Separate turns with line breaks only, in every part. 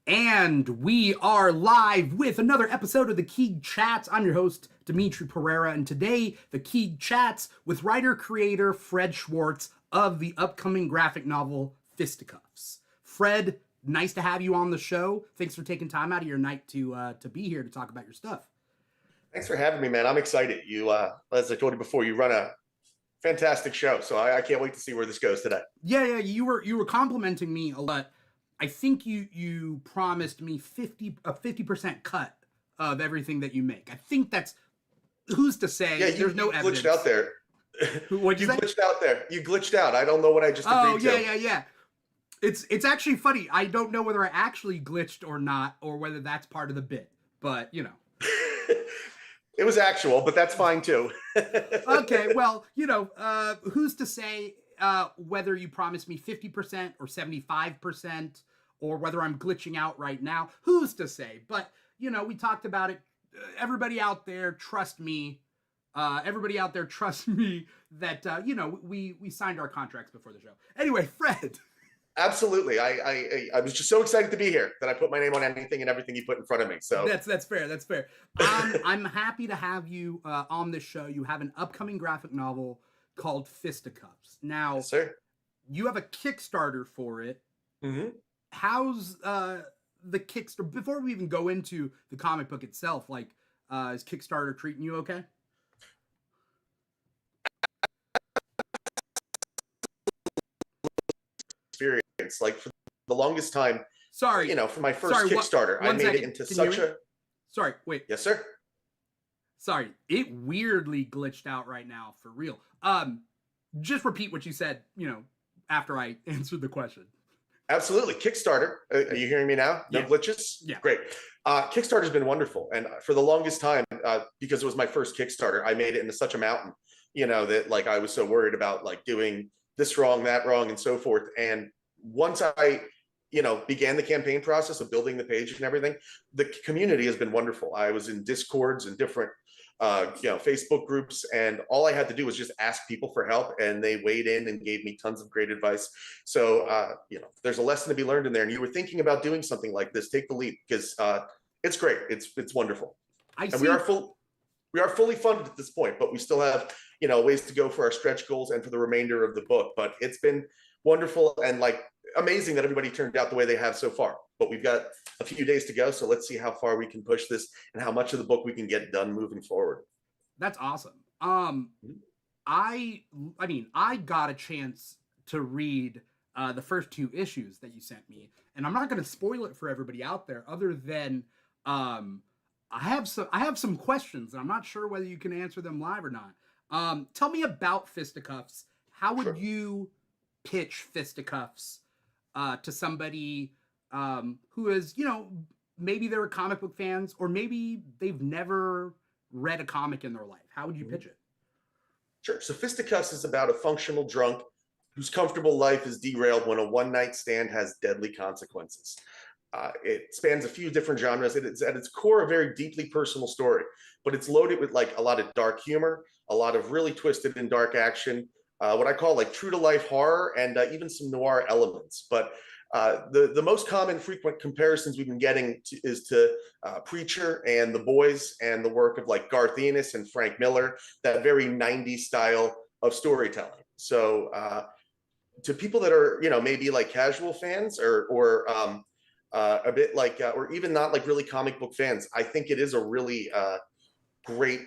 And we are live with another episode of the Keeg Chats. I'm your host, Dimithri Perera, and today the Keeg Chats with writer-creator Fred Schwartz of the upcoming graphic novel Fisticuffs. Fred, nice to have you on the show. Thanks for taking time out of your night to be here to talk about your stuff.
Thanks for having me, man. I'm excited. As I told you before, you run a fantastic show, so I can't wait to see where this goes today.
Yeah, you were complimenting me a lot. I think you promised me 50% cut of everything that you make. I think that's, who's to say?
Yeah,
there's no evidence.
Glitched out there.
What'd you say?
Glitched out there. You glitched out. I don't know what I just agreed to.
Yeah. It's actually funny. I don't know whether I actually glitched or not, or whether that's part of the bit. But you know,
it was actual, but that's fine too.
Okay, well, who's to say whether you promised me 50% or 75%, or whether I'm glitching out right now? Who's to say? But we talked about it. Everybody out there, trust me. Everybody out there, trust me that we signed our contracts before the show. Anyway, Fred.
Absolutely. I was just so excited to be here that I put my name on anything and everything you put in front of me. So
that's fair. I'm happy to have you on this show. You have an upcoming graphic novel called Fisticuffs. Now,
yes, sir.
You have a Kickstarter for it.
Mm-hmm.
How's the Kickstarter? Before we even go into the comic book itself, is Kickstarter treating you okay?
Experience, like for the longest time.
Sorry,
for my first Kickstarter, I made it into such a.
Sorry, wait.
Yes, sir.
Sorry, it weirdly glitched out right now for real. Just repeat what you said, after I answered the question.
Absolutely. Kickstarter. Are you hearing me now? No glitches?
Yeah.
Great. Kickstarter's been wonderful. And for the longest time, because it was my first Kickstarter, I made it into such a mountain, that I was so worried about doing this wrong, that wrong, and so forth. And once I, began the campaign process of building the page and everything, the community has been wonderful. I was in Discords and different Facebook groups, and all I had to do was just ask people for help, and they weighed in and gave me tons of great advice. So, there's a lesson to be learned in there. And you were thinking about doing something like this, take the leap, because it's great. It's wonderful. We are fully funded at this point, but we still have, ways to go for our stretch goals and for the remainder of the book. But it's been wonderful and amazing that everybody turned out the way they have so far. But we've got a few days to go, so let's see how far we can push this and how much of the book we can get done moving forward.
That's awesome. I got a chance to read the first two issues that you sent me, and I'm not going to spoil it for everybody out there, other than I have some questions, and I'm not sure whether you can answer them live or not. Tell me about Fisticuffs. How would you pitch Fisticuffs to somebody who is, maybe they're comic book fans, or maybe they've never read a comic in their life? How would you pitch it?
Sure. So Fisticuffs is about a functional drunk whose comfortable life is derailed when a one-night stand has deadly consequences. It spans a few different genres. It's at its core a very deeply personal story, but it's loaded with a lot of dark humor, a lot of really twisted and dark action, what I call true to life horror, and even some noir elements. But the most common frequent comparisons we've been getting is to Preacher and The Boys and the work of Garth Ennis and Frank Miller, that very 90s style of storytelling. So to people that are, maybe casual fans or a bit or even not really comic book fans, I think it is a really great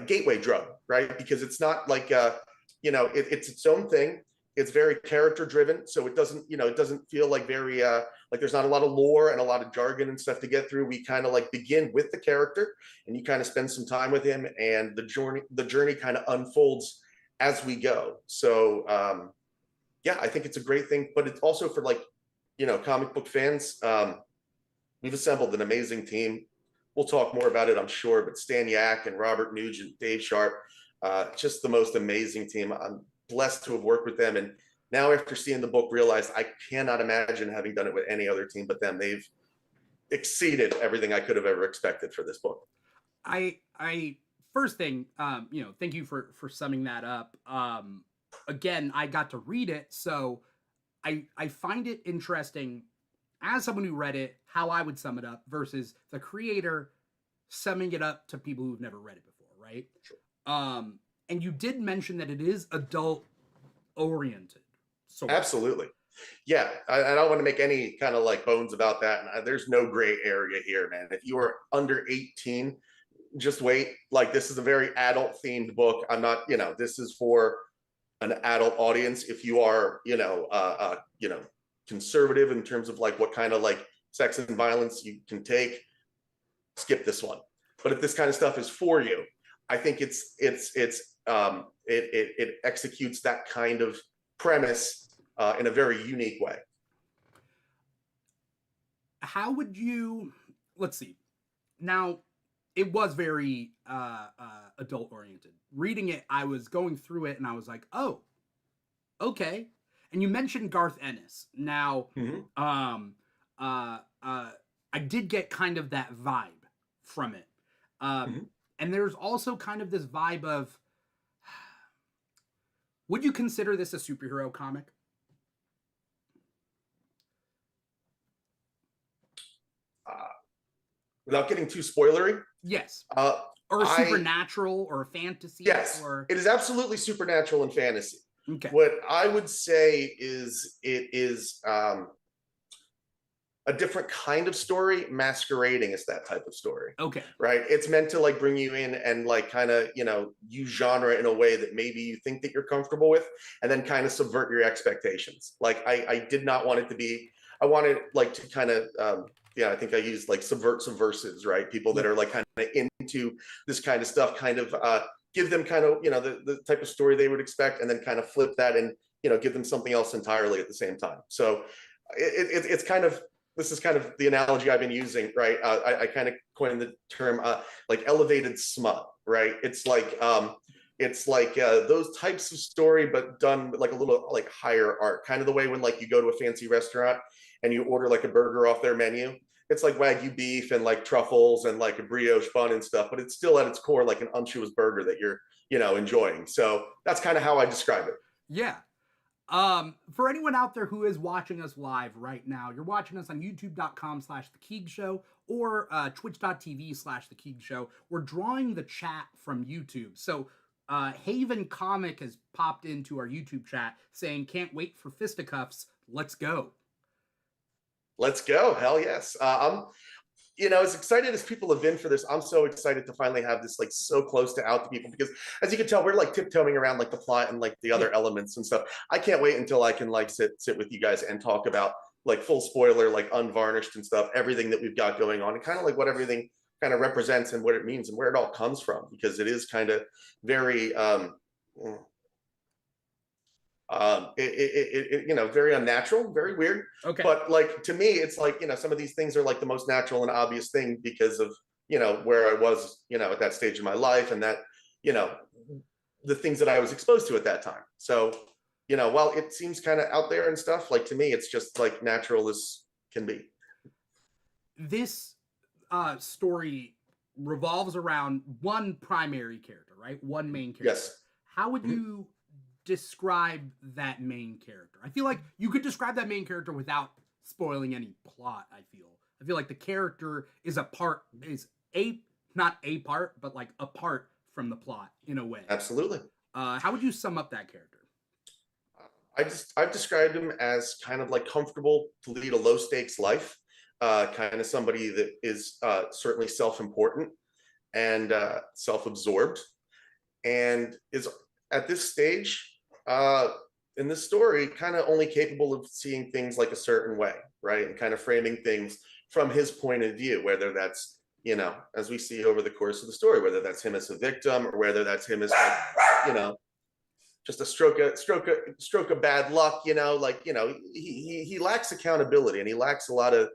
gateway drug, right? Because it's not it's its own thing. It's very character driven, so it doesn't feel very there's not a lot of lore and a lot of jargon and stuff to get through. We kind of begin with the character, and you kind of spend some time with him, and the journey kind of unfolds as we go. So I think it's a great thing, but it's also for comic book fans. We've assembled an amazing team. We'll talk more about it, I'm sure, but Stan Yak and Robert Nugent, Dave Sharp, just the most amazing team. I'm blessed to have worked with them, and now after seeing the book, realized I cannot imagine having done it with any other team but them. They've exceeded everything I could have ever expected for this book.
I first thing, thank you for summing that up. Again, I got to read it, so I find it interesting as someone who read it, how I would sum it up versus the creator summing it up to people who've never read it before, right?
Sure.
And you did mention that it is adult oriented. So
Absolutely. Yeah, I don't want to make any kind of like bones about that. And there's no gray area here, man. If you are under 18, just wait. Like, this is a very adult themed book. I'm not, this is for an adult audience. If you are, conservative in terms of like what kind of like sex and violence you can take, skip this one. But if this kind of stuff is for you, I think it executes that kind of premise in a very unique way.
How would you, let's see. Now, it was very adult oriented. Reading it, I was going through it and I was like, oh, okay. And you mentioned Garth Ennis. Now, I did get kind of that vibe from it. And there's also kind of this vibe of, would you consider this a superhero comic?
Without getting too spoilery?
Yes. Or supernatural or fantasy?
Yes,
or...
it is absolutely supernatural and fantasy.
Okay.
What I would say is it is a different kind of story masquerading as that type of story.
Okay.
Right? It's meant to like bring you in and like kind of, use genre in a way that maybe you think that you're comfortable with, and then kind of subvert your expectations. Like I did not want it to be, I wanted like to kind of, I think I used like subversives, right? People that are like kind of into this kind of stuff, kind of give them kind of, the type of story they would expect, and then kind of flip that and, give them something else entirely at the same time. So it's kind of, this is kind of the analogy I've been using, right? I kind of coined the term like elevated smut, right? It's like those types of story, but done like a little like higher art, kind of the way when like you go to a fancy restaurant and you order like a burger off their menu. It's like Wagyu beef and like truffles and like a brioche bun and stuff, but it's still at its core like an unctuous burger that you're, enjoying. So that's kind of how I describe it.
Yeah. For anyone out there who is watching us live right now, you're watching us on youtube.com/The Keeg Show or twitch.tv/The Keeg Show. We're drawing the chat from YouTube. So Haven Comic has popped into our YouTube chat saying, can't wait for Fisticuffs. Let's go.
Let's go. Hell yes. I'm, as excited as people have been for this, I'm so excited to finally have this like so close to out to people, because as you can tell, we're like tiptoeing around like the plot and like the other elements and stuff. I can't wait until I can like sit with you guys and talk about like full spoiler, like unvarnished and stuff, everything that we've got going on, and kind of like what everything kind of represents and what it means and where it all comes from, because it is kind of very very unnatural, very weird.
Okay.
But like, to me, it's like, some of these things are like the most natural and obvious thing because of, where I was, at that stage of my life, and that, the things that I was exposed to at that time. So, while it seems kind of out there and stuff, like to me, it's just like natural as can be.
This story revolves around one primary character, right? One main character.
Yes.
How would you describe that main character? I feel like you could describe that main character without spoiling any plot. I feel like the character is not a part, but like apart from the plot in a way.
Absolutely.
How would you sum up that character?
I've described him as kind of like comfortable to lead a low stakes life, kind of somebody that is certainly self-important and self-absorbed, and is at this stage in this story kind of only capable of seeing things like a certain way, right? And kind of framing things from his point of view, whether that's, as we see over the course of the story, whether that's him as a victim or whether that's him as like, just a stroke of bad luck, he lacks accountability, and he lacks a lot of,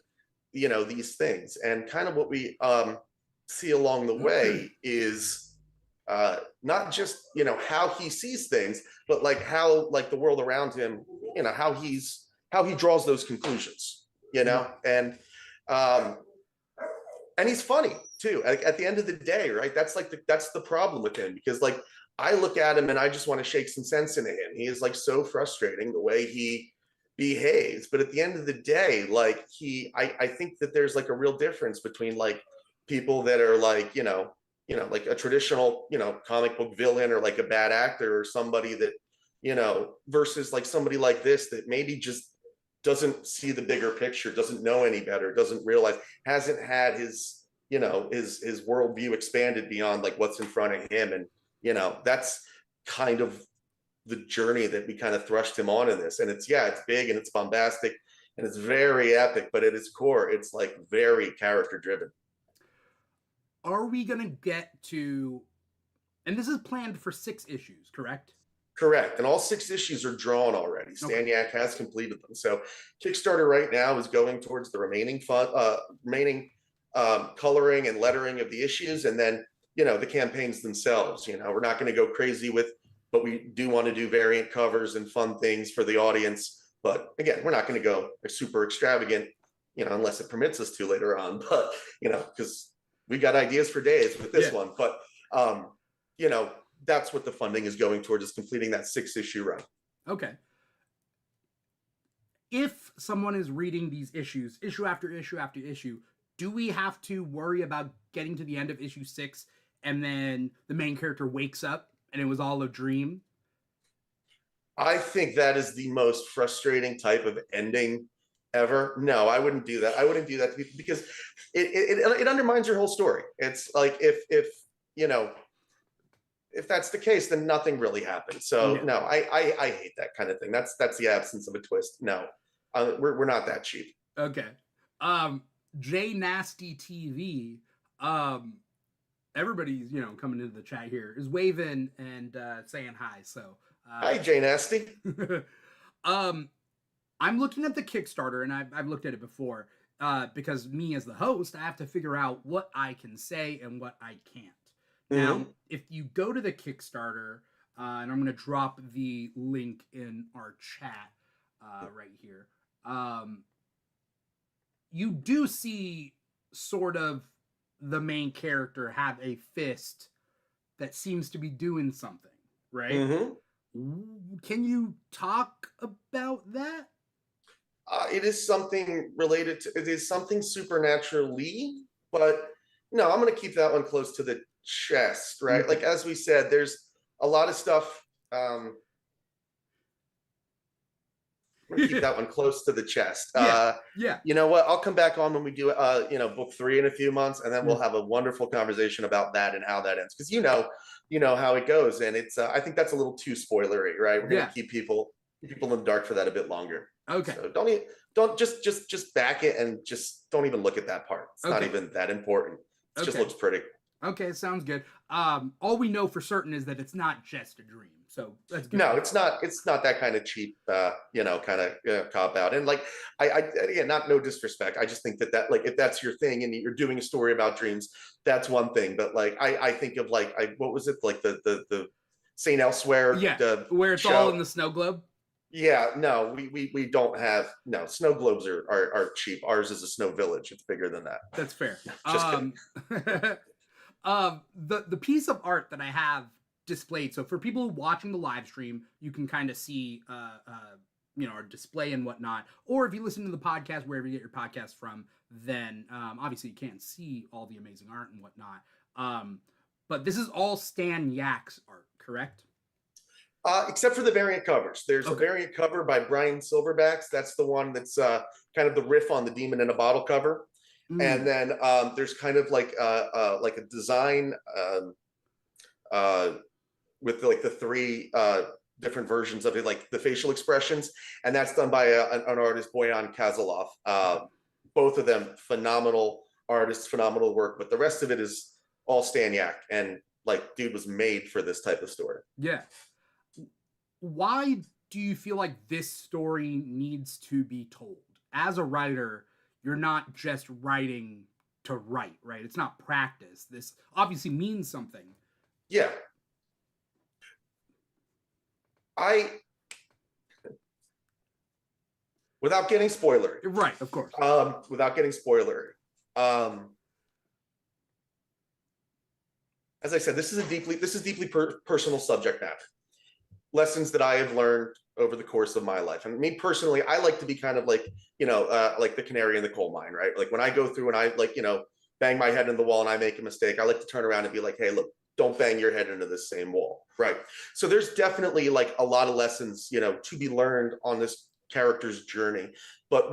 these things. And kind of what we see along the way is not just, how he sees things, but like how like the world around him, how he draws those conclusions, and he's funny too. At the end of the day, right? That's the problem with him, because like I look at him and I just want to shake some sense into him. He is like so frustrating the way he behaves. But at the end of the day, like I think that there's like a real difference between like people that are like, like a traditional, comic book villain or like a bad actor or somebody that, versus like somebody like this that maybe just doesn't see the bigger picture, doesn't know any better, doesn't realize, hasn't had his, his worldview expanded beyond like what's in front of him. And, that's kind of the journey that we kind of thrust him on in this. And it's, it's big and it's bombastic and it's very epic, but at its core, it's like very character driven.
Are we going to get to, and this is planned for 6 issues, correct?
Correct. And all 6 issues are drawn already. Staniak has completed them. So Kickstarter right now is going towards the remaining coloring and lettering of the issues. And then, the campaigns themselves, we're not going to go crazy with, but we do want to do variant covers and fun things for the audience. But again, we're not going to go super extravagant, unless it permits us to later on. But, because we got ideas for days with this one. But, that's what the funding is going towards, is completing that 6-issue run.
Okay. If someone is reading these issues, issue after issue after issue, do we have to worry about getting to the end of issue 6 and then the main character wakes up and it was all a dream?
I think that is the most frustrating type of ending ever. No, I wouldn't do that. I wouldn't do that because it undermines your whole story. It's like if that's the case, then nothing really happens. So no, I hate that kind of thing. That's the absence of a twist. No, we're not that cheap.
Okay. J Nasty TV. Everybody's coming into the chat here is waving and saying hi. So
hi, J Nasty.
I'm looking at the Kickstarter, and I've looked at it before because me as the host, I have to figure out what I can say and what I can't. Now, if you go to the Kickstarter, and I'm going to drop the link in our chat right here, you do see sort of the main character have a fist that seems to be doing something, right? Can you talk about that?
It is something related to, it is something supernaturally, but no, I'm going to keep that one close to the chest, right? Like, as we said, there's a lot of stuff. I'm going to keep that one close to the chest. You know what? I'll come back on when we do, book 3 in a few months, and then we'll have a wonderful conversation about that and how that ends. Because you know how it goes, and it's. I think that's a little too spoilery, right? We're going to keep people in the dark for that a bit longer.
Okay.
So don't just back it and just don't even look at that part. It's not even that important. It just looks pretty.
Okay, sounds good. All we know for certain is that it's not just a dream. So that's good.
No, it's not that kind of cheap, kind of cop out. And like, I again, no disrespect. I just think that like, if that's your thing and you're doing a story about dreams, that's one thing. But like, I think of like, what was it? Like the Saint Elsewhere.
Yeah, where it's all in the snow globe.
Yeah, no, we don't have, no, snow globes are cheap. Ours is a snow village. It's bigger than that.
That's fair.
Just kidding.
The piece of art that I have displayed, so for people watching the live stream, you can kind of see our display and whatnot, or if you listen to the podcast wherever you get your podcast from, then obviously you can't see all the amazing art and whatnot, but this is all Stan Yak's art, correct?
Except for the variant covers. There's a variant cover by Brian Silverbacks. That's the one that's kind of the riff on the Demon in a Bottle cover. And then there's kind of like a design with like the 3 different versions of it, like the facial expressions, and that's done by an artist, Boyan Kazalov. Both of them phenomenal artists, phenomenal work, but the rest of it is all Stan Yak, and like, dude was made for this type of story.
Yeah. Why do you feel like this story needs to be told? As a writer, you're not just writing to write, right? It's not practice. This obviously means something.
Yeah. Without getting spoilery.
Right, of course.
Without getting spoilery. As I said, this is deeply personal subject matter. lessons that I have learned over the course of my life. And me personally, I like to be kind of like, like the canary in the coal mine, right? Like when I go through and I like, bang my head in the wall and I make a mistake, I like to turn around and be like, hey, look, don't bang your head into this same wall, right? So there's definitely like a lot of lessons, to be learned on this character's journey. But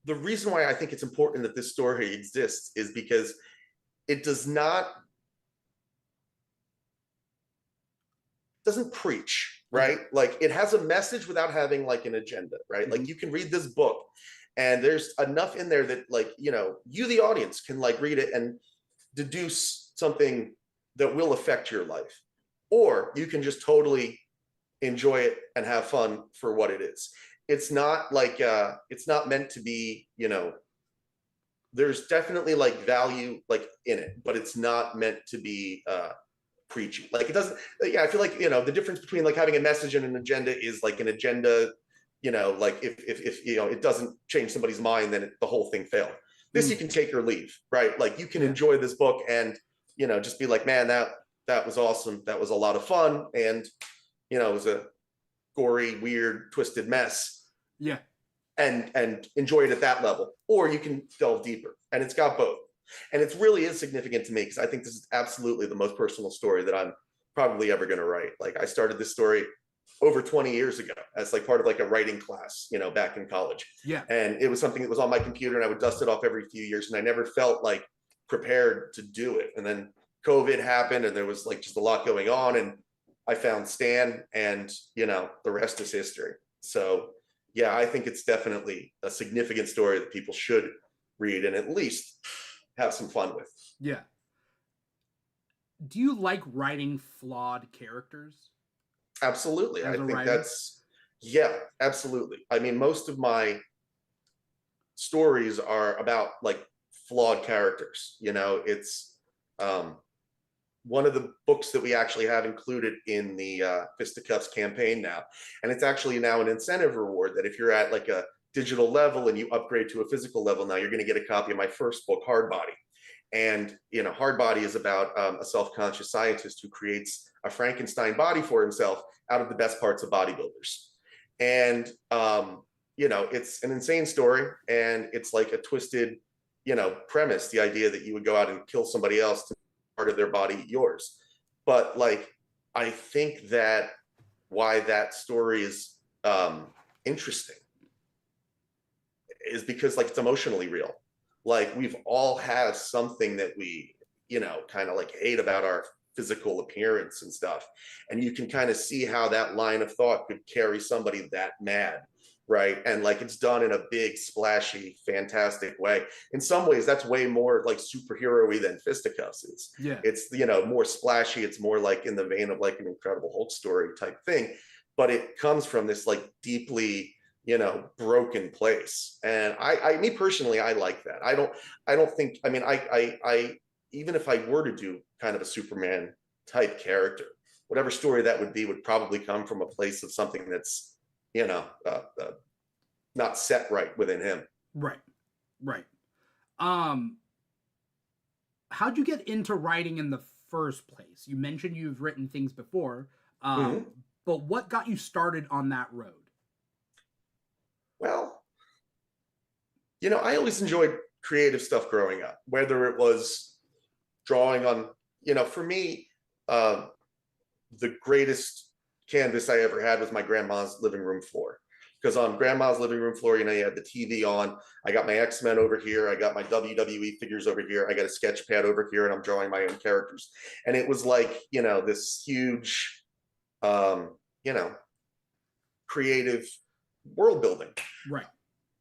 the reason why I think it's important that this story exists is because it doesn't preach, right? Like it has a message without having like an agenda, right? Mm-hmm. Like you can read this book and there's enough in there that like, you, the audience, can like read it and deduce something that will affect your life. Or you can just totally enjoy it and have fun for what it is. It's not like, it's not meant to be, there's definitely like value like in it, but it's not meant to be preachy. Like it doesn't, I feel like, the difference between like having a message and an agenda is like an agenda, like if it doesn't change somebody's mind, then the whole thing failed. This you can take or leave, right? Like you can enjoy this book and, just be like, man, that was awesome. That was a lot of fun. And, it was a gory, weird, twisted mess.
Yeah.
And enjoy it at that level. Or you can delve deeper. And it's got both. And it really is significant to me because I think this is absolutely the most personal story that I'm probably ever going to write. Like I started this story over 20 years ago as like part of like a writing class, back in college.
Yeah.
And it was something that was on my computer and I would dust it off every few years. And I never felt like prepared to do it. And then COVID happened and there was like just a lot going on. And I found Stan and, the rest is history. So yeah, I think it's definitely a significant story that people should read and at least have some fun with.
Yeah. Do you like writing flawed characters?
Absolutely. I think absolutely. I mean, most of my stories are about like flawed characters. It's one of the books that we actually have included in the Fisticuffs campaign now. And it's actually now an incentive reward that if you're at like a digital level and you upgrade to a physical level, now you're going to get a copy of my first book, Hardbody. And, Hardbody is about a self-conscious scientist who creates a Frankenstein body for himself out of the best parts of bodybuilders. And, it's an insane story and it's like a twisted, premise, the idea that you would go out and kill somebody else to part of their body yours. But like, I think that why that story is interesting is because like it's emotionally real. Like we've all had something that we, kind of like hate about our physical appearance and stuff. And you can kind of see how that line of thought could carry somebody that mad, right? And like it's done in a big, splashy, fantastic way. In some ways, that's way more like superhero-y than Fisticuffs is.
Yeah.
It's, more splashy. It's more like in the vein of like an Incredible Hulk story type thing. But it comes from this like deeply, broken place. And me personally, I like that. I don't think, I mean, I even if I were to do kind of a Superman type character, whatever story that would be would probably come from a place of something that's, not set right within him.
Right. How'd you get into writing in the first place? You mentioned you've written things before, but what got you started on that road?
Well, I always enjoyed creative stuff growing up, whether it was drawing on, for me, the greatest canvas I ever had was my grandma's living room floor. Because on grandma's living room floor, you had the TV on. I got my X-Men over here. I got my WWE figures over here. I got a sketch pad over here, and I'm drawing my own characters. And it was like, this huge, creative world building.
Right.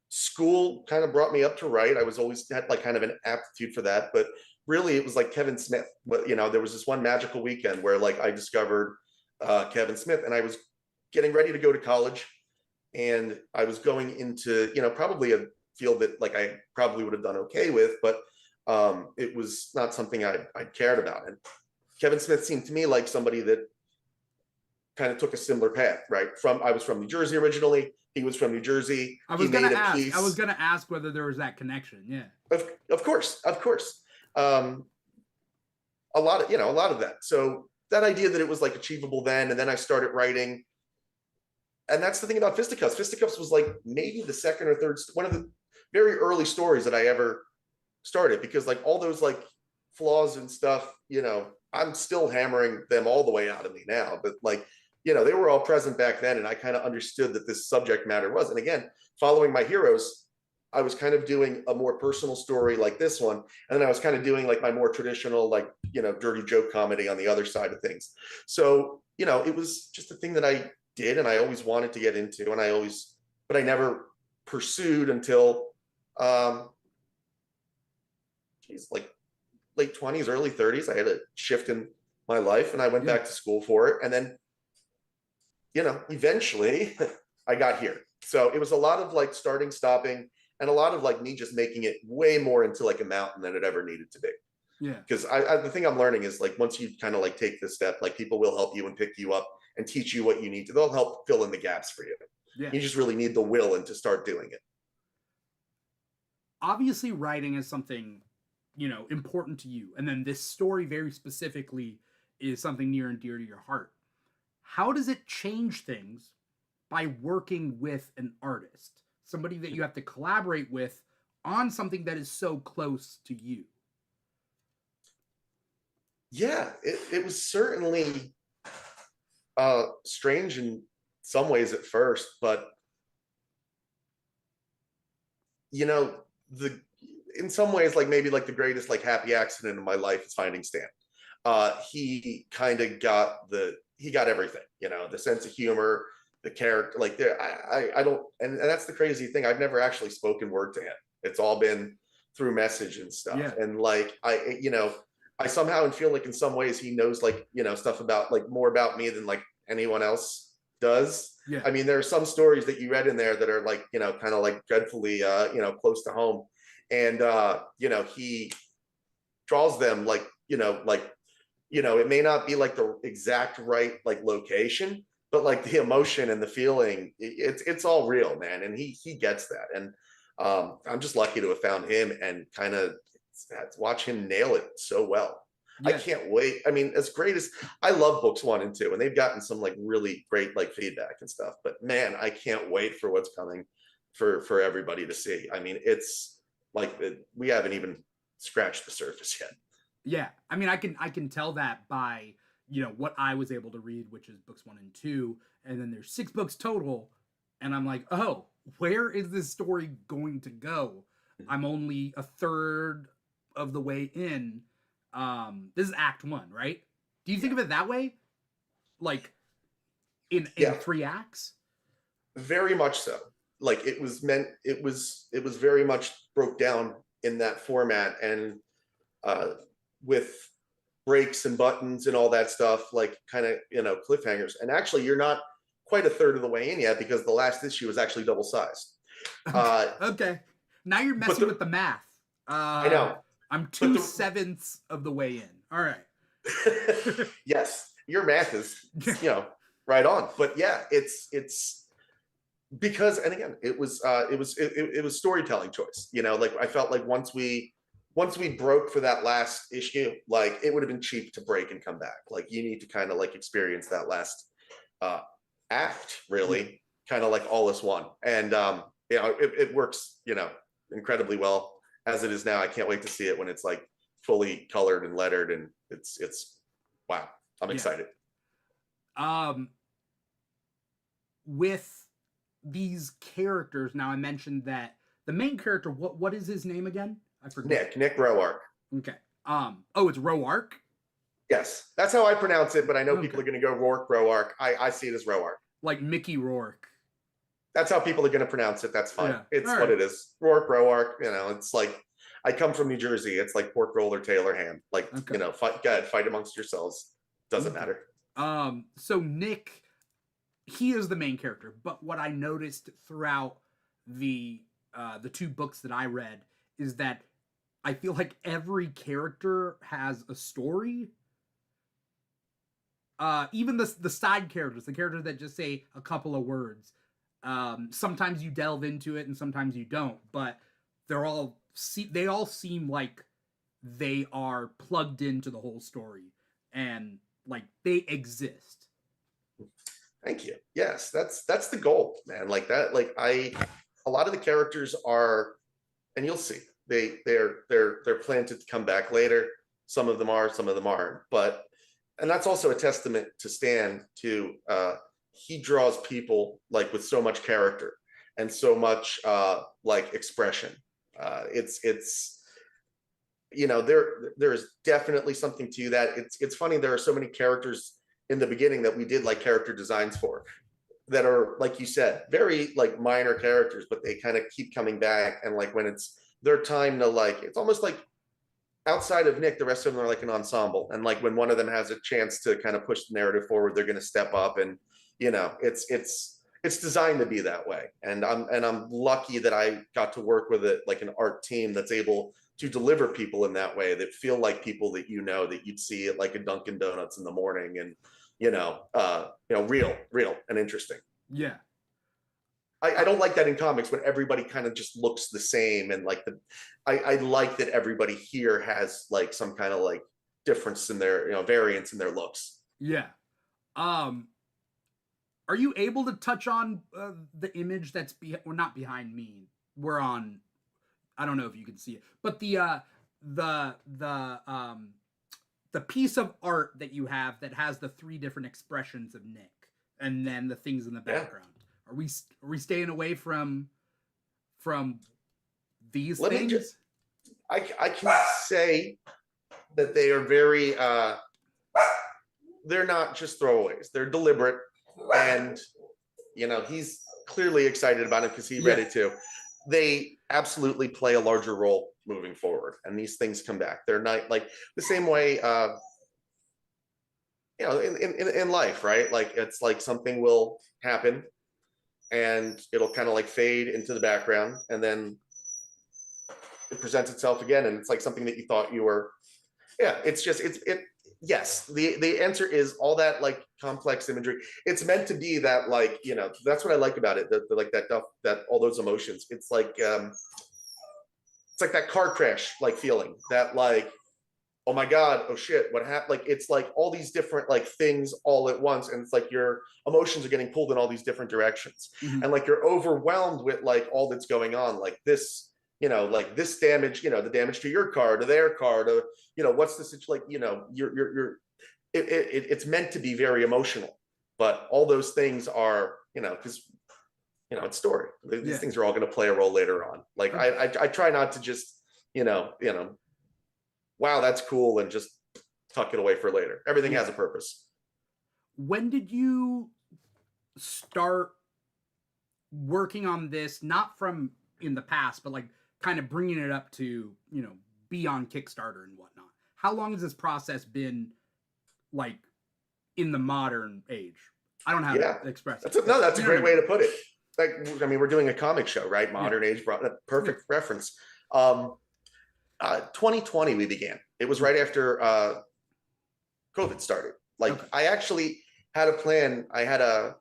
School kind of brought me up to write. I was always had like kind of an aptitude for that, but really it was like Kevin Smith. But there was this one magical weekend where like I discovered Kevin Smith, and I was getting ready to go to college. And I was going into, probably a field that like I probably would have done okay with, but it was not something I cared about. And Kevin Smith seemed to me like somebody that kind of took a similar path, right? I was from New Jersey originally. He was from New Jersey.
I was going to ask whether there was that connection. Yeah.
Of course. A lot of that. So that idea that it was like achievable then, and then I started writing. And that's the thing about Fisticuffs. Fisticuffs was like maybe the second or third, one of the very early stories that I ever started, because like all those like flaws and stuff, you know, I'm still hammering them all the way out of me now, but like, you know, they were all present back then, and I kind of understood that this subject matter was. And again, following my heroes, I was kind of doing a more personal story like this one, and then I was kind of doing like my more traditional, like, you know, dirty joke comedy on the other side of things. So, you know, it was just a thing that I did, and I always wanted to get into, and but I never pursued until, like late 20s, early 30s. I had a shift in my life, and I went back to school for it. And then, you know, eventually I got here. So it was a lot of like starting, stopping, and a lot of like me just making it way more into like a mountain than it ever needed to be.
Yeah.
Because the thing I'm learning is like, once you kind of like take this step, like people will help you and pick you up and teach you what you need to. They'll help fill in the gaps for you.
Yeah.
You just really need the will and to start doing it.
Obviously, writing is something, you know, important to you. And then this story very specifically is something near and dear to your heart. How does it change things by working with an artist? Somebody that you have to collaborate with on something that is so close to you.
Yeah, it was certainly strange in some ways at first, but you know, in some ways, like maybe like the greatest like happy accident in my life is finding Stan. He kind of got everything, you know, the sense of humor, the character, like there, I don't, and that's the crazy thing. I've never actually spoken word to him. It's all been through message and stuff.
Yeah.
And like, you know, I somehow feel like in some ways he knows like, you know, stuff about like more about me than like anyone else does.
Yeah.
I mean, there are some stories that you read in there that are like, you know, kind of like dreadfully, you know, close to home. And, you know, he draws them like, you know, it may not be like the exact right, like location, but like the emotion and the feeling, it's all real, man. And he gets that. And I'm just lucky to have found him and kind of watch him nail it so well. Yeah. I can't wait. I mean, as great as I love books 1 and 2, and they've gotten some like really great like feedback and stuff, but man, I can't wait for what's coming for everybody to see. I mean, it's like we haven't even scratched the surface yet.
Yeah, I mean, I can tell that by, you know, what I was able to read, which is books 1 and 2, and then there's 6 books total, and I'm like, oh, where is this story going to go? I'm only a third of the way in. This is Act 1, right? Do you think of it that way? Like in 3 acts?
Very much so. Like it was very much broke down in that format, and with breaks and buttons and all that stuff, like kind of, you know, cliffhangers. And actually, you're not quite a third of the way in yet, because the last issue is actually double sized.
Okay. Now you're messing with the math.
I know.
I'm 2/7 of the way in. All right.
Yes, your math is, you know, right on. But yeah, it's because, and again, it was storytelling choice. You know, like I felt like once we broke for that last issue, like it would have been cheap to break and come back. Like you need to kind of like experience that last act, really, kind of like all as one. And you know, it works, you know, incredibly well as it is now. I can't wait to see it when it's like fully colored and lettered, and it's wow. I'm excited.
With these characters, now I mentioned that the main character, what is his name again? I forget.
Nick Roark.
Okay. Oh, it's Roark?
Yes, that's how I pronounce it, but I know people are going to go Roark. I see it as Roark.
Like Mickey Rourke.
That's how people are going to fight it. That's fine. Yeah. It's
all
what it is. Roark. You know, it's like, I come from New Jersey. It's like pork roll or Taylor ham. Like, you know, fight amongst yourselves. Doesn't matter.
So Nick, he is the main character, but what I noticed throughout the 2 books that I read is that I feel like every character has a story. Even the side characters, the characters that just say a couple of words. Sometimes you delve into it and sometimes you don't, but they all seem like they are plugged into the whole story. And like they exist.
Thank you. Yes, that's the goal, man. Like that, like a lot of the characters are, and you'll see, they're planted to come back later. Some of them are, some of them aren't. But and that's also a testament to Stan to he draws people like with so much character and so much like expression. It's you know, there's definitely something to that. It's funny, there are so many characters in the beginning that we did like character designs for that are, like you said, very like minor characters, but they kind of keep coming back. And like when it's their time to like, it's almost like outside of Nick, the rest of them are like an ensemble. And like when one of them has a chance to kind of push the narrative forward, they're going to step up. And you know, it's designed to be that way. And I'm lucky that I got to work with it like an art team that's able to deliver people in that way that feel like people that you know that you'd see at like a Dunkin' Donuts in the morning, and real and interesting.
Yeah.
I don't like that in comics when everybody kind of just looks the same, and like I like that everybody here has like some kind of like difference in their variance in their looks.
Yeah. Are you able to touch on the image that's not behind me? We're on. I don't know if you can see it, but the piece of art that you have that has the 3 different expressions of Nick, and then the things in the background. Yeah. Are we staying away from these things?
I can say that they are very. They're not just throwaways. They're deliberate, and he's clearly excited about it because he read it too. They absolutely play a larger role moving forward, and these things come back. They're not like the same way in life, right? Like it's like something will happen and it'll kind of like fade into the background, and then it presents itself again, and it's like something that you thought you were. It's just yes, the answer is all that like complex imagery. It's meant to be that like, that's what I like about it, like that all those emotions. It's like that car crash like feeling, that like, oh my god, oh shit, what happened? Like it's like all these different like things all at once, and it's like your emotions are getting pulled in all these different directions. Mm-hmm. And like you're overwhelmed with like all that's going on, like this, like this damage, the damage to your car, to their car, to what's the situation, like it's meant to be very emotional, but all those things are because it's story. These things are all going to play a role later on. Like I try not to just wow, that's cool, and just tuck it away for later. Everything has a purpose.
When did you start working on this, not from in the past, but like kind of bringing it up to, be on Kickstarter and whatnot? How long has this process been like in the modern age? I don't have to express it.
That's a great way to put it. Like, I mean, we're doing a comic show, right? Modern age, perfect reference. 2020 we began. It was right after COVID started. Like I actually had a plan. I had a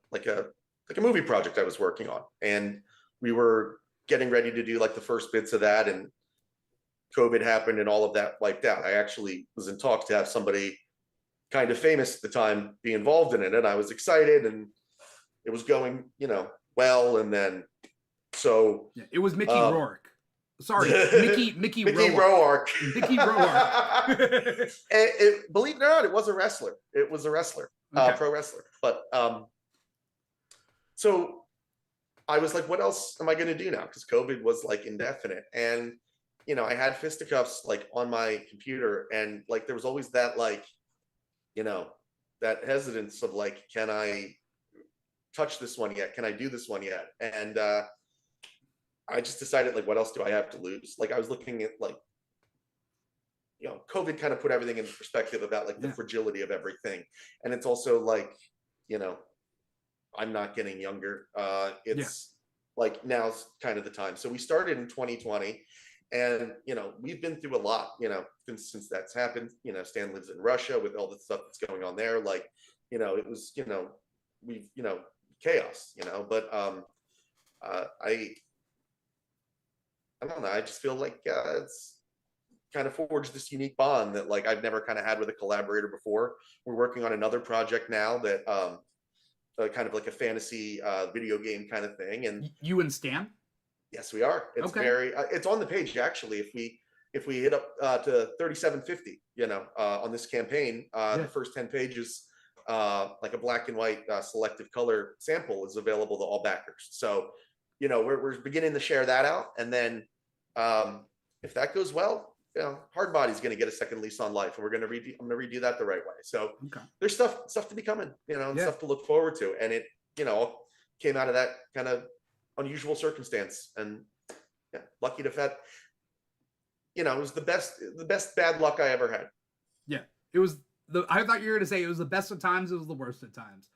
movie project I was working on, and we were getting ready to do like the first bits of that, and COVID happened and all of that wiped out. I actually was in talks to have somebody kind of famous at the time be involved in it, and I was excited, and it was going well, and then
it was Mickey Rourke. Sorry, Mickey
Rourke.
Mickey Rourke.
Believe it or not, it was a wrestler. It was a wrestler, pro wrestler. But so I was like, what else am I going to do now? Because COVID was like indefinite, and I had Fisticuffs like on my computer, and like there was always that like, that hesitance of like, can I touch this one yet? Can I do this one yet? And I just decided, like, what else do I have to lose? Like, I was looking at, like, COVID kind of put everything in perspective about, like, the fragility of everything. And it's also, like, I'm not getting younger. It's, like, now's kind of the time. So we started in 2020. And, we've been through a lot, since that's happened. Stan lives in Russia with all the stuff that's going on there. Like, it was, we've, chaos, but I don't know. I just feel like it's kind of forged this unique bond that like I've never kind of had with a collaborator before. We're working on another project now that kind of like a fantasy video game kind of thing. And
You and Stan?
yes, we are. It's
Okay.
very it's on the page actually. If we hit up to 3750, on this campaign, the first 10 pages, like a black and white selective color sample is available to all backers. So, we're beginning to share that out. And then if that goes well, Hardbody's going to get a second lease on life, and I'm going to redo that the right way. So there's stuff to be coming, and stuff to look forward to. And it, came out of that kind of unusual circumstance, and lucky to have had, it was the best bad luck I ever had.
Yeah, it was I thought you were going to say it was the best of times, it was the worst of times.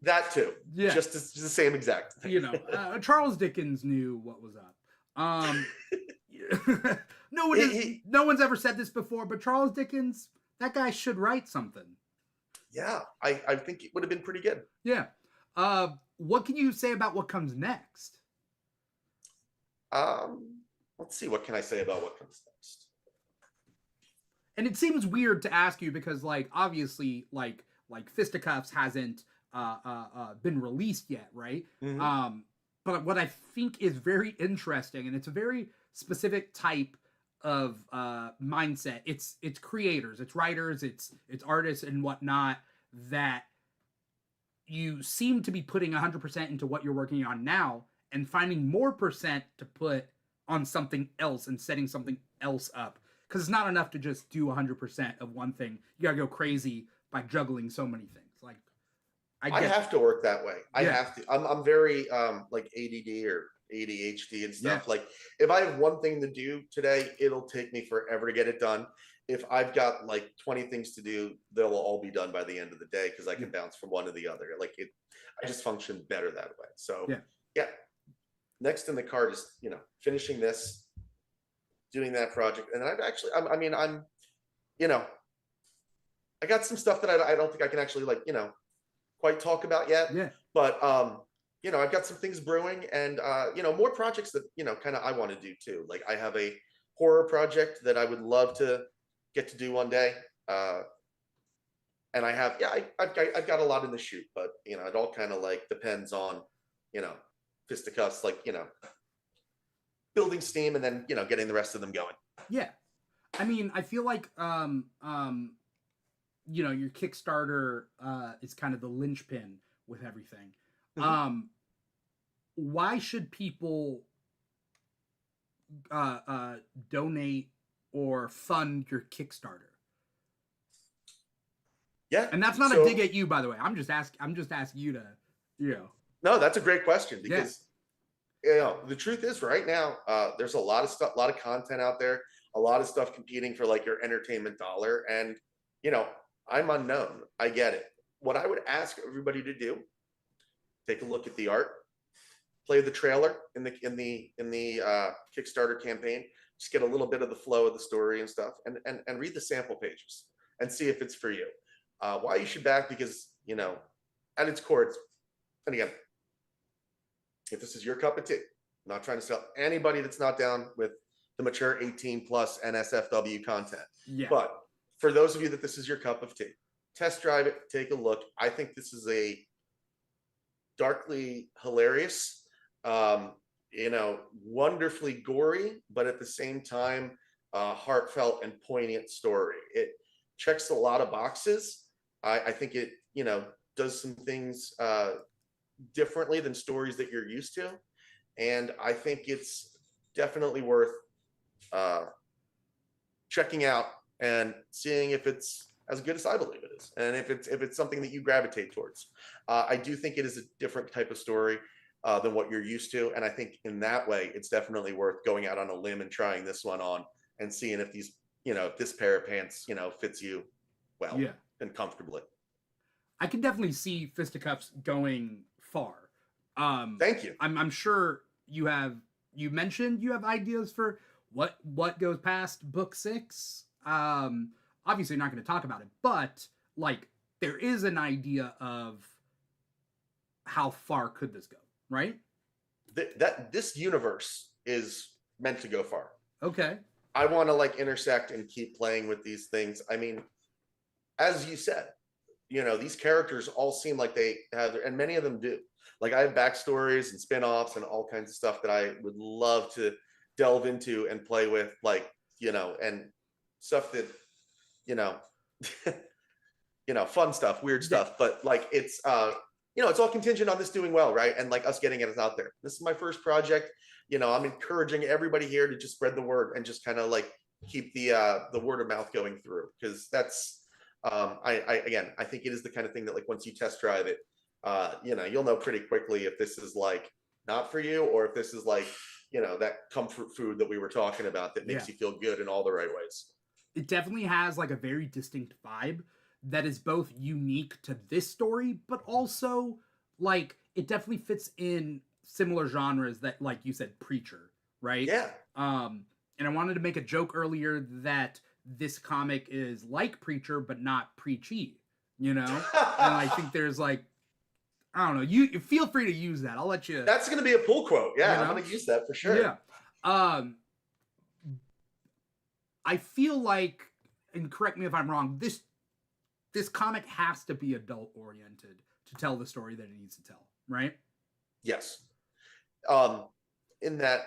That too. Yeah, just the same exact thing.
Charles Dickens knew what was up. No one's ever said this before, but Charles Dickens, that guy should write something.
Yeah, I think it would have been pretty good.
Yeah. What can you say about what comes next?
Let's see, what can I say about what comes next?
And it seems weird to ask you because, like, obviously, like Fisticuffs hasn't been released yet, right? Mm-hmm. But what I think is very interesting, and it's a very specific type of mindset. It's creators, it's writers, it's artists and whatnot, that you seem to be putting 100% into what you're working on now and finding more percent to put on something else and setting something else up. Because it's not enough to just do 100% of one thing. You gotta go crazy by juggling so many things. Like,
I have to work that way. I have to. I'm very like ADD or ADHD and stuff. Like, if I have one thing to do today, it'll take me forever to get it done. If I've got like 20 things to do, they'll all be done by the end of the day because I can bounce from one to the other. Like, I just function better that way. So yeah. Next in the card is, finishing this, doing that project. And then I'm I got some stuff that I don't think I can actually quite talk about yet. Yeah. But I've got some things brewing, and more projects that kind of I want to do too. Like, I have a horror project that I would love to get to do one day. And I have I've got a lot in the shoot, but it all kind of depends on Fisticuffs, building steam and then getting the rest of them going.
Yeah, I mean, I feel like your Kickstarter is kind of the linchpin with everything. Mm-hmm. Why should people donate or fund your Kickstarter?
Yeah,
and that's not a dig at you, by the way. I'm just asking you to,
No, that's a great question because the truth is, right now, there's a lot of stuff, a lot of content out there, a lot of stuff competing for your entertainment dollar, and I'm unknown. I get it. What I would ask everybody to do: take a look at the art, play the trailer in the Kickstarter campaign, just get a little bit of the flow of the story and stuff, and read the sample pages and see if it's for you. Why you should back? Because at its core, and again, if this is your cup of tea, I'm not trying to sell anybody that's not down with the mature 18 plus NSFW content. Yeah. But for those of you that this is your cup of tea, test drive it, take a look. I think this is a darkly hilarious, wonderfully gory, but at the same time, heartfelt and poignant story. It checks a lot of boxes. I think it, does some things differently than stories that you're used to. And I think it's definitely worth checking out and seeing if it's as good as I believe it is, and if it's something that you gravitate towards. I do think it is a different type of story than what you're used to, and I think in that way, it's definitely worth going out on a limb and trying this one on and seeing if these, if this pair of pants, fits you well and comfortably.
I can definitely see Fisticuffs going far.
Thank you.
I'm sure you mentioned you have ideas for what goes past book 6. Obviously, you're not going to talk about it, but there is an idea of how far could this go, right?
That this universe is meant to go far.
Okay.
I want to like intersect and keep playing with these things. I mean, as you said, you know, these characters all seem like they have, and many of them do. Like I have backstories and spin-offs and all kinds of stuff that I would love to delve into and play with, like, you know, and stuff that, you know, you know, fun stuff, weird stuff, but like it's you know, it's all contingent on this doing well, right? And like us getting it out there. This is my first project. You know, I'm encouraging everybody here to just spread the word and just kind of like keep the word of mouth going through, because that's I think it is the kind of thing that like once you test drive it, you know, you'll know pretty quickly if this is like not for you, or if this is like, you know, that comfort food that we were talking about that makes you feel good in all the right ways.
It definitely has like a very distinct vibe that is both unique to this story, but also like it definitely fits in similar genres that, like you said, Preacher, right?
Yeah.
And I wanted to make a joke earlier that this comic is like Preacher, but not preachy, you know? And I think there's like, I don't know, you feel free to use that. I'll let you.
That's going to be a pull quote. Yeah,
you know?
I'm going to use that for sure.
Yeah. I feel like, and correct me if I'm wrong, this comic has to be adult oriented to tell the story that it needs to tell, right?
Yes. In that,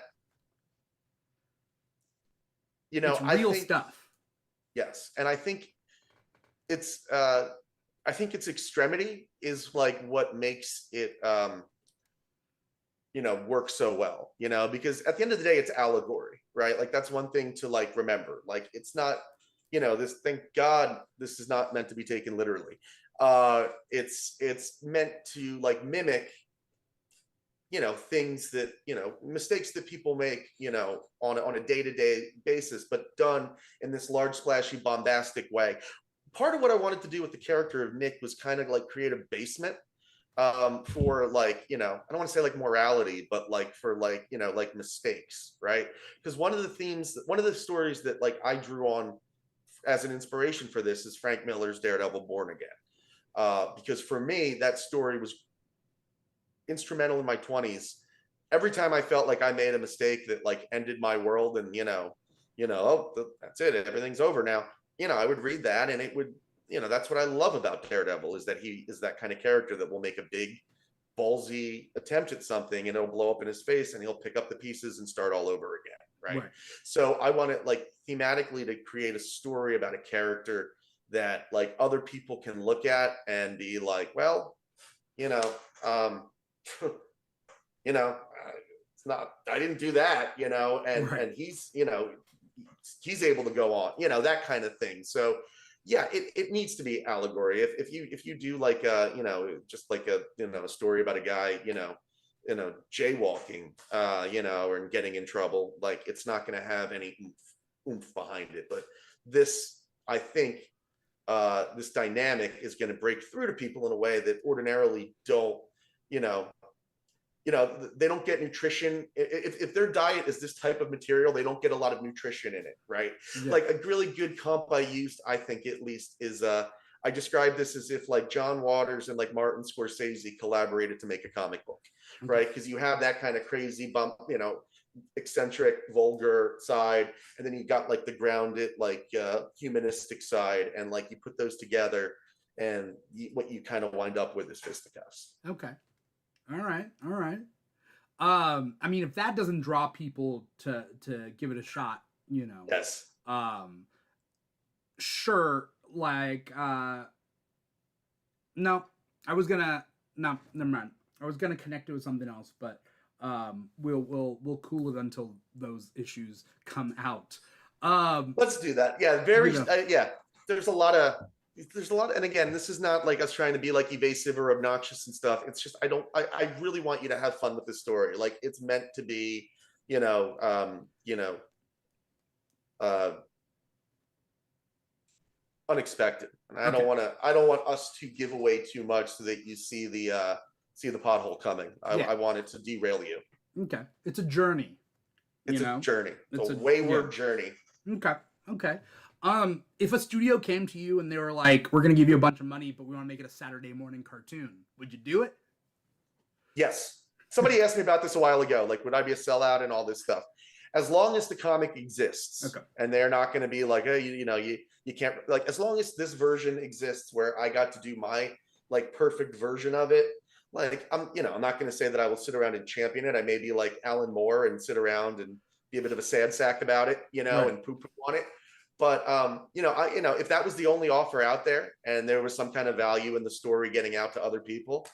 you know,
it's real
I think,
stuff.
Yes, and I think its extremity is like what makes it you know, work so well, you know, because at the end of the day it's allegory, right? Like that's one thing to like remember. Like it's not, you know, this, thank God this is not meant to be taken literally. It's meant to like mimic, you know, things that, you know, mistakes that people make, you know, on a day-to-day basis, but done in this large, splashy, bombastic way. Part of what I wanted to do with the character of Nick was kind of like create a basement for like, you know, I don't want to say like morality, but like for like, you know, like mistakes, right? Because one of the themes, one of the stories that like I drew on as an inspiration for this is Frank Miller's Daredevil Born Again. Because for me, that story was instrumental in my 20s. Every time I felt like I made a mistake that like ended my world and, you know, oh, that's it, everything's over now. You know, I would read that and it would, you know, that's what I love about Daredevil, is that he is that kind of character that will make a big ballsy attempt at something and it'll blow up in his face and he'll pick up the pieces and start all over again. Right. So I wanted like thematically to create a story about a character that like other people can look at and be like, well, you know, you know, it's not, I didn't do that, you know, and he's, you know, he's able to go on, you know, that kind of thing. So yeah, it needs to be allegory. If you do like you know, just like a, you know, a story about a guy, you know, jaywalking, you know, or getting in trouble, like it's not going to have any oomph behind it. But this, I think, this dynamic is going to break through to people in a way that ordinarily don't, you know, they don't get nutrition. If their diet is this type of material, they don't get a lot of nutrition in it, right? Yeah. Like a really good comp I used, I think at least, is I described this as if like John Waters and like Martin Scorsese collaborated to make a comic book, right? Because you have that kind of crazy bump, you know, eccentric, vulgar side, and then you got like the grounded, like humanistic side, and like you put those together, and what you kind of wind up with is Fisticuffs.
Okay. All right. I mean, if that doesn't draw people to give it a shot, you know.
Yes.
Sure. Like, no, never mind. I was gonna connect it with something else, but we'll cool it until those issues come out.
Let's do that. Yeah, very. You know. Yeah, there's a lot, and again, this is not like us trying to be like evasive or obnoxious and stuff. It's just I really want you to have fun with this story. Like it's meant to be, you know, unexpected. And I don't want us to give away too much so that you see the pothole coming. I want it to derail you.
Okay, it's a journey.
It's a journey. It's a wayward journey.
Okay. If a studio came to you and they were like, we're going to give you a bunch of money, but we want to make it a Saturday morning cartoon, would you do it?
Yes. Somebody asked me about this a while ago. Like, would I be a sellout and all this stuff? as long as the comic exists,
Okay.
and they're not going to be like, oh, you can't, like, as long as this version exists where I got to do my like perfect version of it, like I'm not going to say that I will sit around and champion it. I may be like Alan Moore and sit around and be a bit of a sad sack about it,
Right.
and poo-poo on it. But if that was the only offer out there and there was some kind of value in the story getting out to other people,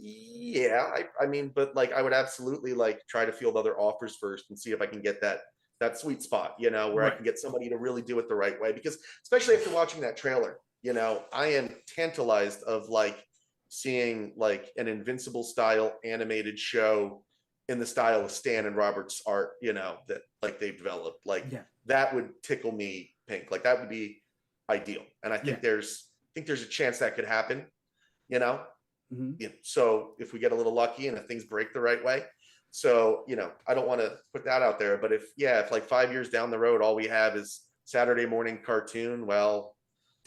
yeah, I mean, but like I would absolutely like try to field other offers first and see if I can get that sweet spot, where
Right.
I can get somebody to really do it the right way. Because especially after watching that trailer, I am tantalized of like seeing like an Invincible style animated show in the style of Stan and Robert's art, that like they've developed. Like that would tickle me pink. Like that would be ideal. And I think there's a chance that could happen, So if we get a little lucky and if things break the right way. So, I don't want to put that out there, but if like 5 years down the road, all we have is Saturday morning cartoon, well,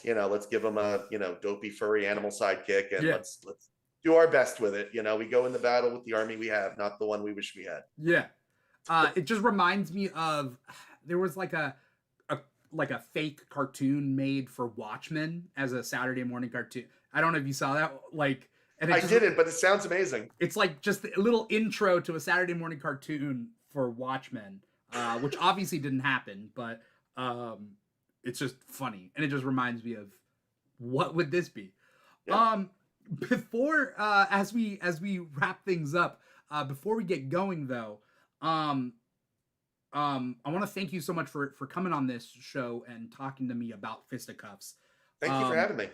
let's give them a, dopey furry animal sidekick and let's do our best with it. We go in the battle with the army we have, not the one we wish we had.
Yeah. It just reminds me of, there was like a fake cartoon made for Watchmen as a Saturday morning cartoon. I don't know if you saw that. Like, and
I didn't, but it sounds amazing.
It's like just a little intro to a Saturday morning cartoon for Watchmen, which obviously didn't happen, but it's just funny, and it just reminds me of what would this be. Yeah. Before as we wrap things up, before we get going though, I want to thank you so much for coming on this show and talking to me about Fisticuffs.
Thank you for having me.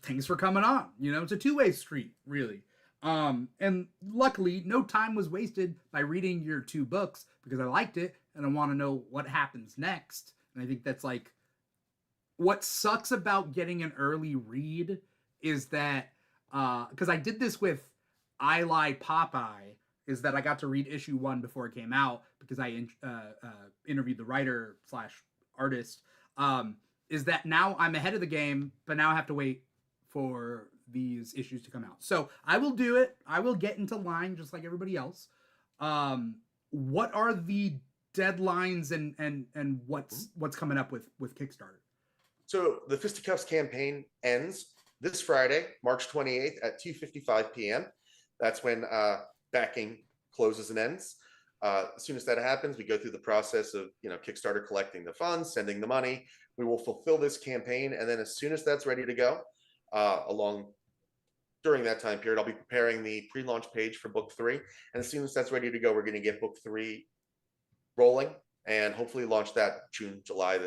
Thanks for coming on. It's a two-way street, really. And luckily, no time was wasted by reading your 2 books because I liked it and I want to know what happens next. And I think that's like what sucks about getting an early read is that because I did this with I Lie Popeye, is that I got to read issue 1 before it came out because I interviewed the writer / artist. Is that now I'm ahead of the game, but now I have to wait for these issues to come out. So I will do it. I will get into line just like everybody else. What are the deadlines and what's coming up with Kickstarter?
So the Fisticuffs campaign ends this Friday, March 28th at 2:55 p.m. That's when backing closes and ends. As soon as that happens, we go through the process of Kickstarter collecting the funds, sending the money. We will fulfill this campaign, and then as soon as that's ready to go, during that time period, I'll be preparing the pre-launch page for book 3. And as soon as that's ready to go, we're going to get book 3 rolling and hopefully launch that June, July,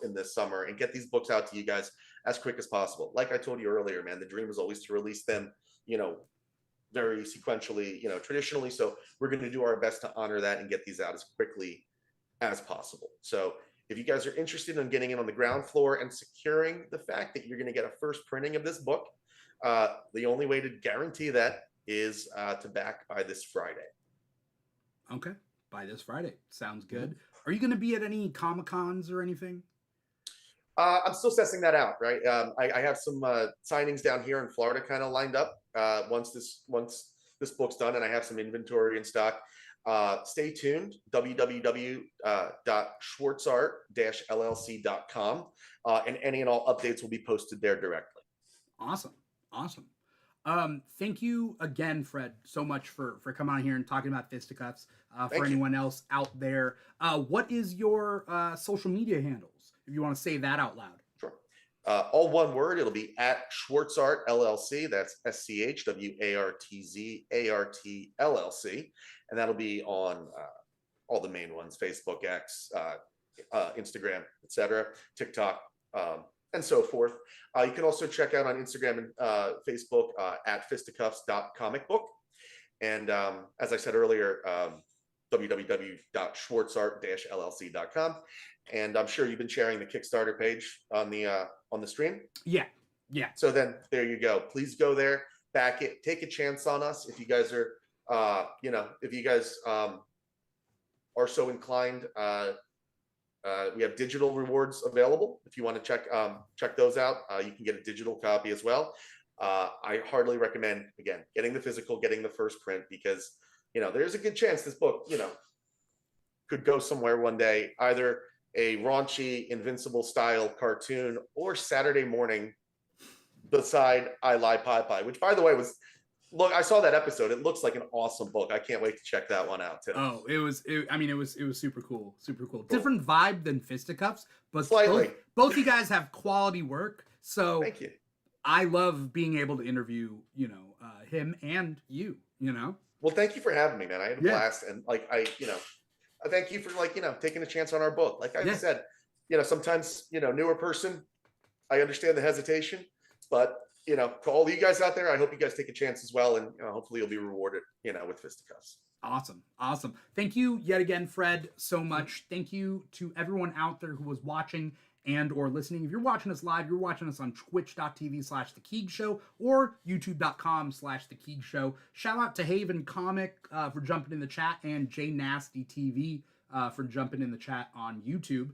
in this summer, and get these books out to you guys as quick as possible. Like I told you earlier, man, the dream is always to release them, very sequentially, traditionally. So we're going to do our best to honor that and get these out as quickly as possible. So if you guys are interested in getting in on the ground floor and securing the fact that you're going to get a first printing of this book, the only way to guarantee that is to back by this Friday.
Okay, by this Friday. Sounds good. Mm-hmm. Are you going to be at any Comic-Cons or anything?
I'm still assessing that out, right? I have some signings down here in Florida kind of lined up once this book's done and I have some inventory in stock. Stay tuned, www.schwartzart-llc.com, and any and all updates will be posted there directly.
Awesome. Thank you again, Fred, so much for coming on here and talking about Fisticuffs. For anyone else out there, what is your social media handles, if you want to say that out loud?
Sure. All one word. It'll be at Schwartzart LLC. That's SCHWARTZART LLC. And that'll be on all the main ones: Facebook, X, Instagram, etc., TikTok, and so forth. You can also check out on Instagram and Facebook at fisticuffs.comicbook. And as I said earlier, www.schwartzart-llc.com. And I'm sure you've been sharing the Kickstarter page on the stream.
Yeah.
So then there you go. Please go there, back it, take a chance on us. If you guys are, if you guys are so inclined, we have digital rewards available. If you want to check those out, you can get a digital copy as well. I hardly recommend, again, getting the physical, getting the first print, because there's a good chance this book, could go somewhere one day, either a raunchy Invincible style cartoon or Saturday morning beside I Lie Pie Pie, which by the way was, look, I saw that episode. It looks like an awesome book. I can't wait to check that one out too.
Oh, it was super cool. Super cool. Different vibe than Fisticuffs, but
Slightly.
both you guys have quality work. So
Thank you.
I love being able to interview, him and you,
Well, thank you for having me, man. I had a blast. And like, I thank you for taking a chance on our book. Like I said, sometimes, newer person, I understand the hesitation, but to all you guys out there, I hope you guys take a chance as well. And hopefully you'll be rewarded, with Fisticuffs.
Awesome. Thank you yet again, Fred, so much. Thank you to everyone out there who was watching and or listening. If you're watching us live, you're watching us on twitch.tv/The Keeg Show or youtube.com/The Keeg Show. Shout out to Haven Comic for jumping in the chat, and J Nasty TV for jumping in the chat on YouTube.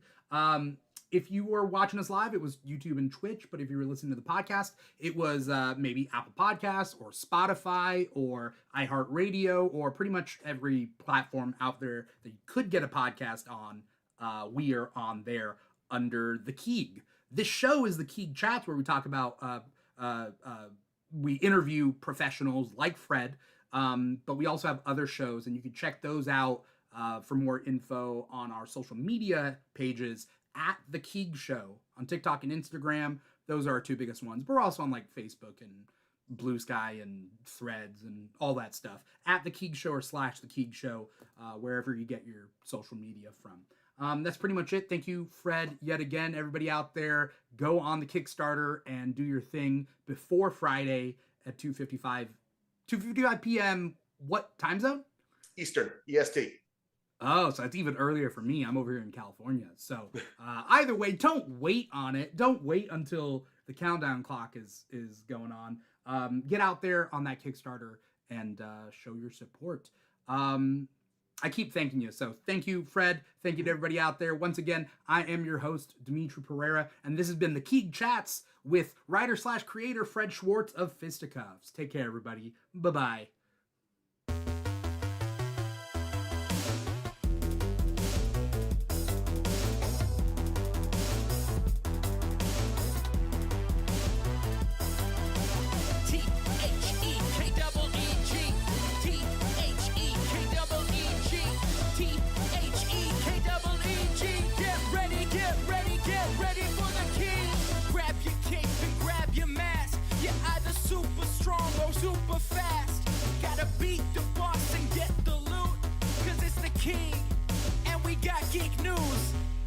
If you were watching us live, it was YouTube and Twitch. But if you were listening to the podcast, it was maybe Apple Podcasts or Spotify or iHeartRadio or pretty much every platform out there that you could get a podcast on. We are on there under the Keeg. This show is the Keeg Chats, where we talk about, we interview professionals like Fred, but we also have other shows, and you can check those out for more info on our social media pages at The Keeg Show on TikTok and Instagram. Those are our two biggest ones. But we're also on like Facebook and Blue Sky and Threads and all that stuff. At The Keeg Show or /The Keeg Show, wherever you get your social media from. That's pretty much it. Thank you, Fred, yet again. Everybody out there, go on the Kickstarter and do your thing before Friday at 2:55 p.m. What time zone?
Eastern, EST.
Oh, so it's even earlier for me. I'm over here in California. So either way, don't wait on it. Don't wait until the countdown clock is going on. Get out there on that Kickstarter and show your support. I keep thanking you. So thank you, Fred. Thank you to everybody out there. Once again, I am your host, Dimithri Perera, and this has been the Keeg Chats with writer/creator Fred Schwartz of Fisticuffs. Take care, everybody. Bye-bye.